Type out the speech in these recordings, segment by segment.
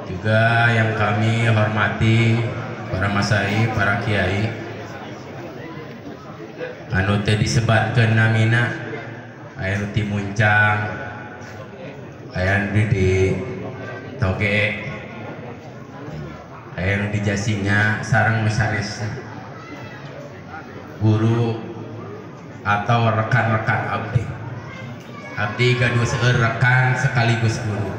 juga yang kami hormati para masai, para kiai anu teh disebatkeun namina aya nu ti Muncang, aya nu di Toge, aya nu di Jasinga sareng misares guru atau rekan-rekan abdi. Abdi gaduh seueur rekan sekaligus guru.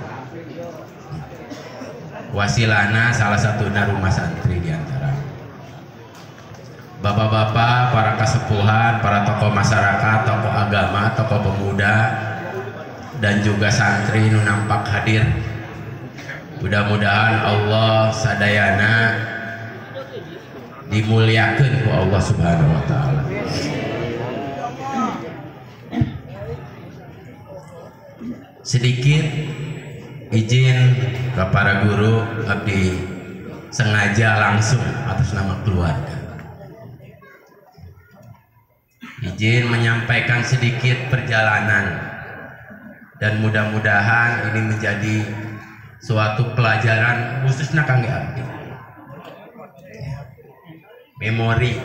Wasilana salah satunya rumah santri diantara. Bapak-bapak, para kasepuhan, para tokoh masyarakat, tokoh agama, tokoh pemuda, dan juga santri nu nampak hadir. Mudah-mudahan Allah sadayana dimuliakeun ku Allah Subhanahu wa taala. Sedikit izin ke para guru, abdi sengaja langsung atas nama keluarga izin menyampaikan sedikit perjalanan, dan mudah-mudahan ini menjadi suatu pelajaran khususnya kangge abdi, memori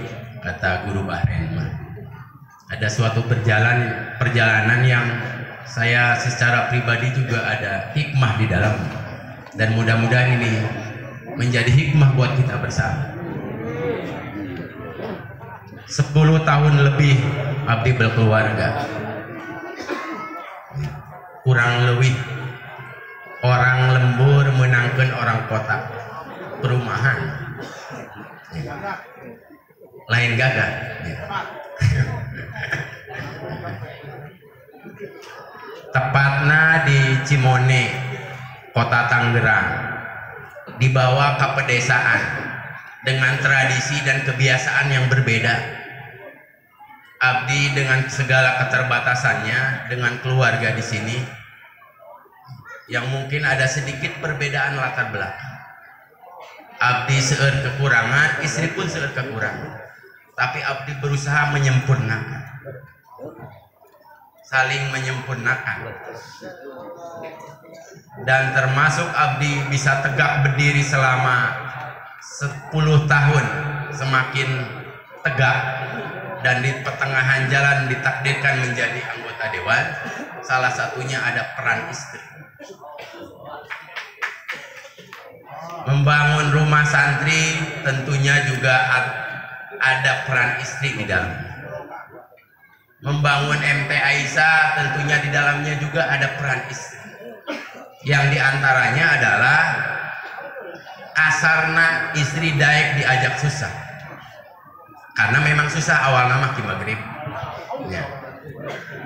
kata guru Bahren mah. Ada suatu perjalanan yang saya secara pribadi juga ada hikmah di dalam, dan mudah-mudahan ini menjadi hikmah buat kita bersama. 10 tahun lebih abdi berkeluarga, kurang lebih orang lembur menangkan orang kota perumahan lain gagah tepatnya di Cimone, kota Tangerang, dibawa ke pedesaan dengan tradisi dan kebiasaan yang berbeda. Abdi dengan segala keterbatasannya dengan keluarga di sini yang mungkin ada sedikit perbedaan latar belakang. Abdi seueur kekurangan, istri pun seueur kekurangan, tapi abdi berusaha menyempurnakan, saling menyempurnakan, dan termasuk abdi bisa tegak berdiri selama 10 tahun semakin tegak, dan di pertengahan jalan ditakdirkan menjadi anggota dewan. Salah satunya ada peran istri. Membangun rumah santri tentunya juga ada peran istri di dalam. Membangun MT Aisyah tentunya di dalamnya juga ada peran istri, yang diantaranya adalah asarna istri daek diajak susah, karena memang susah awal nama ki maghrib ya.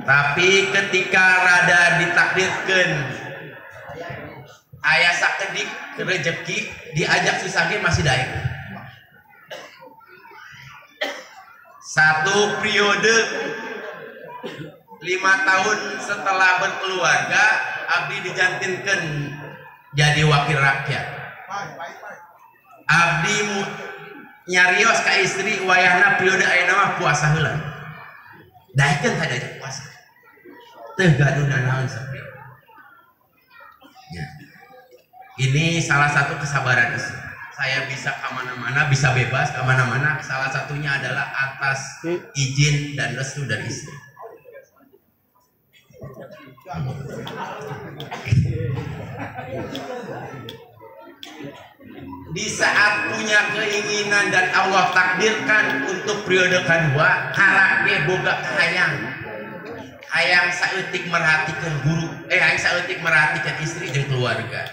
Tapi ketika rada ditakdirkan aya sakedik rezeki diajak susah ge masih daek. Satu periode 5 tahun setelah berkeluarga, abdi dijantinkan jadi wakil rakyat. Abdi nyarios ka istri wayahna periode ayeuna mah puasa heula. Daekeun tadi aja puasa. Teu gaduh naon sapi. Ya. Ini salah satu kesabaran istri. Saya bisa kemana-mana, bisa bebas kemana-mana. Salah satunya adalah atas izin dan restu dari istri. Di saat punya keinginan dan Allah takdirkan untuk periode kedua, karake boga hayang saeutik merhatikan guru, hayang saeutik merhatikan istri dan keluarga.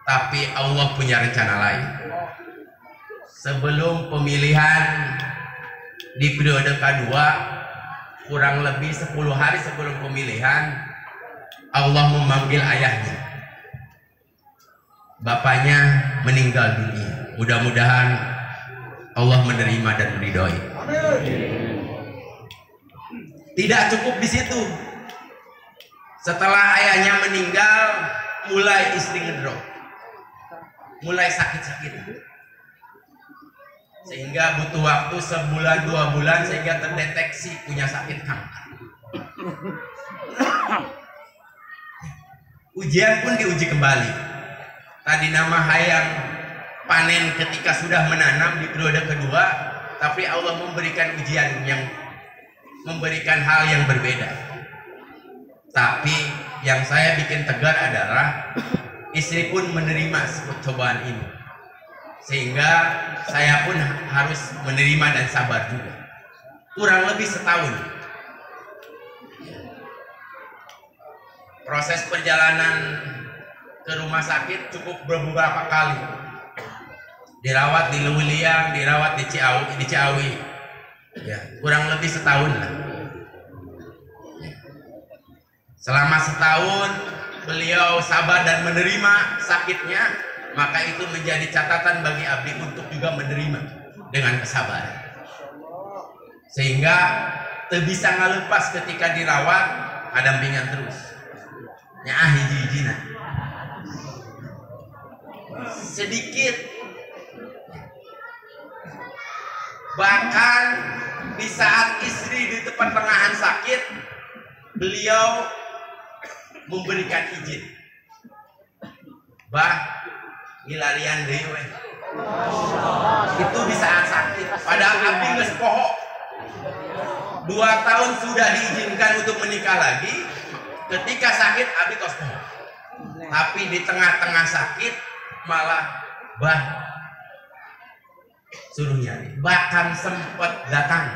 Tapi Allah punya rencana lain. Sebelum pemilihan di periode kedua, kurang lebih 10 hari sebelum pemilihan, Allah memanggil ayahnya. Bapaknya meninggal dunia. Mudah-mudahan Allah menerima dan meridhoi. Tidak cukup di situ. Setelah ayahnya meninggal, mulai istri ngedrop, mulai sakit-sakit, sehingga butuh waktu 1-2 bulan sehingga terdeteksi punya sakit kanker. Ujian pun diuji kembali. tadi nama hayang panen ketika sudah menanam di periode kedua, tapi Allah memberikan ujian yang memberikan hal yang berbeda. Tapi yang saya bikin tegar adalah istri pun menerima cobaan ini, sehingga saya pun harus menerima dan sabar juga. Kurang lebih setahun proses perjalanan ke rumah sakit, cukup beberapa kali dirawat di Lewiliang, dirawat di Ciawi, ya, kurang lebih setahun lah. Selama setahun beliau sabar dan menerima sakitnya, maka itu menjadi catatan bagi abdi untuk juga menerima dengan kesabaran, sehingga bisa ngalepas ketika dirawat adampingan terus nyah hiji-hijina sedikit, bahkan di saat istri di tempat tengahan sakit beliau memberikan izin, bah ngilarian dewe itu di saat sakit. Padahal abdi geus poho 2 tahun sudah diizinkan untuk menikah lagi, ketika sakit abdi tos poho, tapi di tengah-tengah sakit malah bah suruh nyari, bahkan sempat datang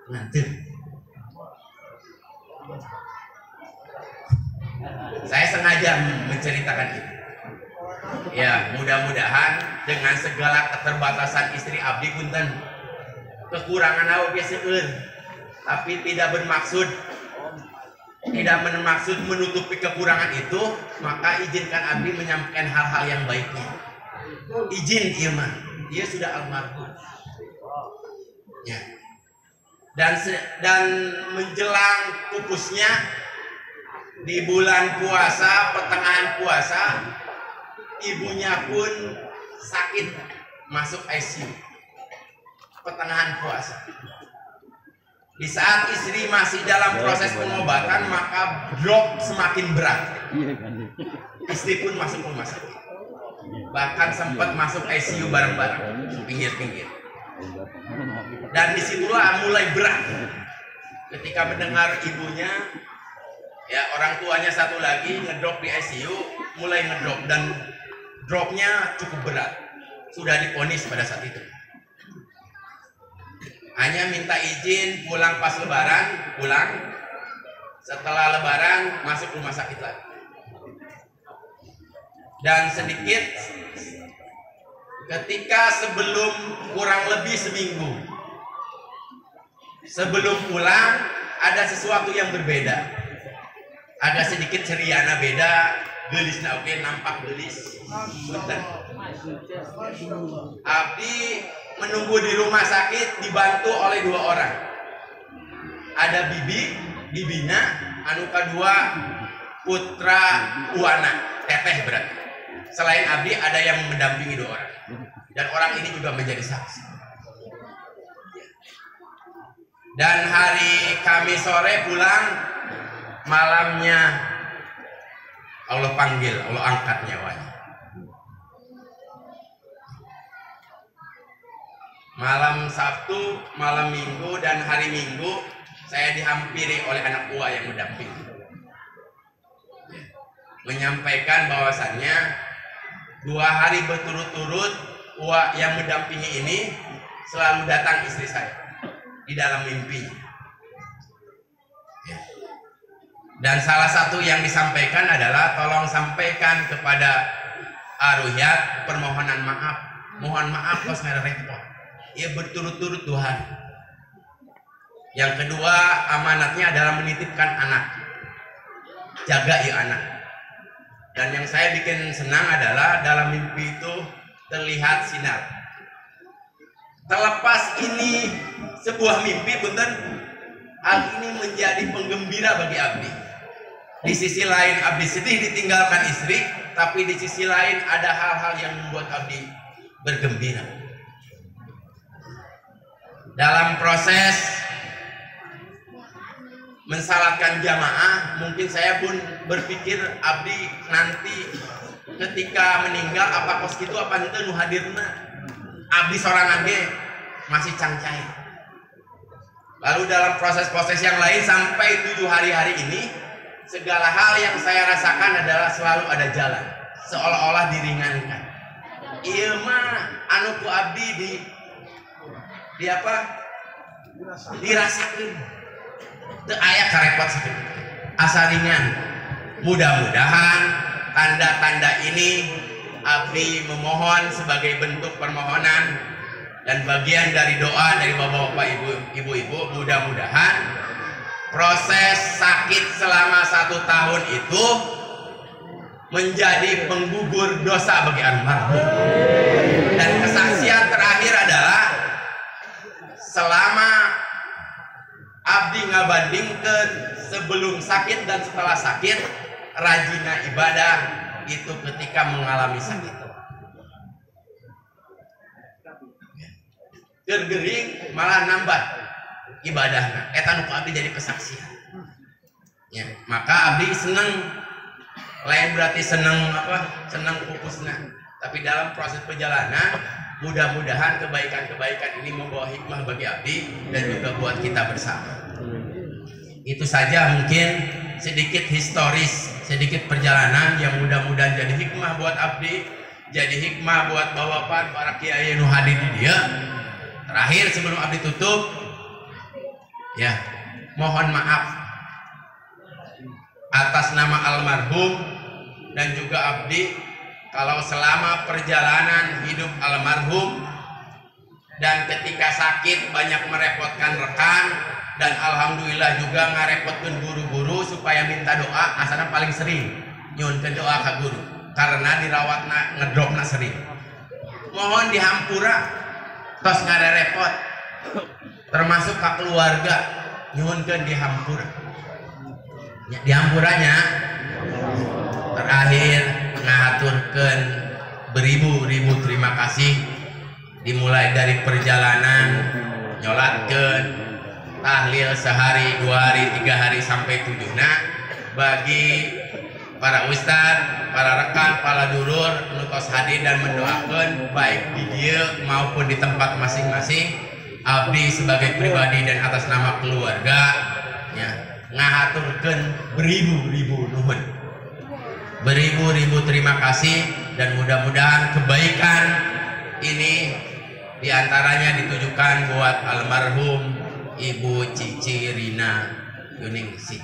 nanti. Saya sengaja menceritakan ini, ya, mudah-mudahan dengan segala keterbatasan istri abdi punten, kekurangan awak biasa tapi tidak bermaksud menutupi kekurangan itu, maka izinkan abdi menyampaikan hal-hal yang baiknya. Izin iman, dia sudah almarhum, ya. Dan menjelang pupusnya di bulan puasa, pertengahan puasa, ibunya pun sakit masuk ICU pertengahan puasa. Di saat istri masih dalam proses pengobatan, maka drop semakin berat. Istri pun masuk rumah sakit, bahkan sempat masuk ICU bareng-bareng pinggir-pinggir. Dan disitulah mulai berat ketika mendengar ibunya, ya, orang tuanya satu lagi ngedrop di ICU, mulai ngedrop, dan dropnya cukup berat. Sudah divonis pada saat itu. Hanya minta izin pulang pas lebaran, pulang. Setelah lebaran masuk rumah sakit lagi. Dan sedikit ketika sebelum kurang lebih seminggu sebelum pulang, ada sesuatu yang berbeda. Agak sedikit ceriana beda, gelisna oke, nampak gelis. Punten. Abdi menunggu di rumah sakit dibantu oleh 2 orang. Ada bibinya, anu kedua putra Uwana, teteh berarti. Selain abdi ada yang mendampingi 2 orang. Dan orang ini juga menjadi saksi. Dan hari Kamis sore pulang, malamnya Allah panggil, Allah angkat nyawanya. Malam Sabtu, malam Minggu, dan hari Minggu saya dihampiri oleh anak buah yang mendampingi, menyampaikan bahwasannya 2 hari berturut-turut uak yang mendampingi ini selalu datang istri saya di dalam mimpi. Dan salah satu yang disampaikan adalah tolong sampaikan kepada Aruhyat permohonan maaf. Mohon maaf kos repot. Ia berturut-turut 2 hari. Yang kedua, amanatnya adalah menitipkan anak. Jaga ya anak. Dan yang saya bikin senang adalah dalam mimpi itu terlihat sinar. Terlepas ini sebuah mimpi, punten, hal ini menjadi penggembira bagi abdi. Di sisi lain abdi sedih ditinggalkan istri, tapi di sisi lain ada hal-hal yang membuat abdi bergembira. Dalam proses mensalatkan jamaah, mungkin saya pun berpikir abdi nanti ketika meninggal apa kos gitu apa henteu nu hadirna. Abdi sorangan ge masih cangcai. Lalu dalam proses-proses yang lain sampai 7 hari-hari ini, segala hal yang saya rasakan adalah selalu ada jalan, seolah-olah diringankan. Ieu mah anu ku abdi di apa? Dirasakeun. Teu aya karepot sakitu. Asa ringan. Mudah-mudahan tanda-tanda ini abdi memohon sebagai bentuk permohonan dan bagian dari doa dari bapak-bapak, ibu-ibu, mudah-mudahan proses sakit selama 1 tahun itu menjadi penggugur dosa bagi almarhum. Dan kesaksian terakhir adalah selama abdi ngabandingkeun sebelum sakit dan setelah sakit, rajina ibadah itu ketika mengalami sakit. Gergering malah nambah ibadahna. Eta nu abdi jadi kesaksian. Ya, maka abdi senang, lain berarti senang apa? Senang pupusna. Tapi dalam proses perjalanan, mudah-mudahan kebaikan-kebaikan ini membawa hikmah bagi abdi dan juga buat kita bersama. Itu saja mungkin sedikit historis, sedikit perjalanan yang mudah-mudahan jadi hikmah buat abdi, jadi hikmah buat bawapan para kiai nu hadir di dia. Terakhir sebelum abdi tutup, ya mohon maaf atas nama almarhum dan juga abdi kalau selama perjalanan hidup almarhum dan ketika sakit banyak merepotkan rekan, dan alhamdulillah juga ngarepotkan guru-guru supaya minta doa. Asalnya paling sering nyunkeun doa ke guru karena dirawatna ngedropna sering. Mohon dihampura tos ngarepot, termasuk ke keluarga nyunkeun dihampura. Dihampuranya terakhir ngaturkeun beribu-ribu terima kasih, dimulai dari perjalanan nyolatkeun tahlil sehari, 2 hari, 3 hari sampai 7 bagi para ustad, para rekan, para dulur nutos hadir dan mendoakan baik di dia maupun di tempat masing-masing. Abdi sebagai pribadi dan atas nama keluarga ya, ngahaturkeun beribu-ribu nuhun, beribu-ribu terima kasih, dan mudah-mudahan kebaikan ini diantaranya ditujukan buat almarhum Ibu Cici Rina Yuningsih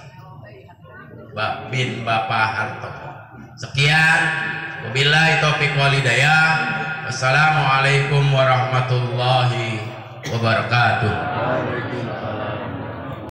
bin Bapak Harto. Sekian, wabillahi taufiq wal hidayah. Wassalamualaikum warahmatullahi wabarakatuh.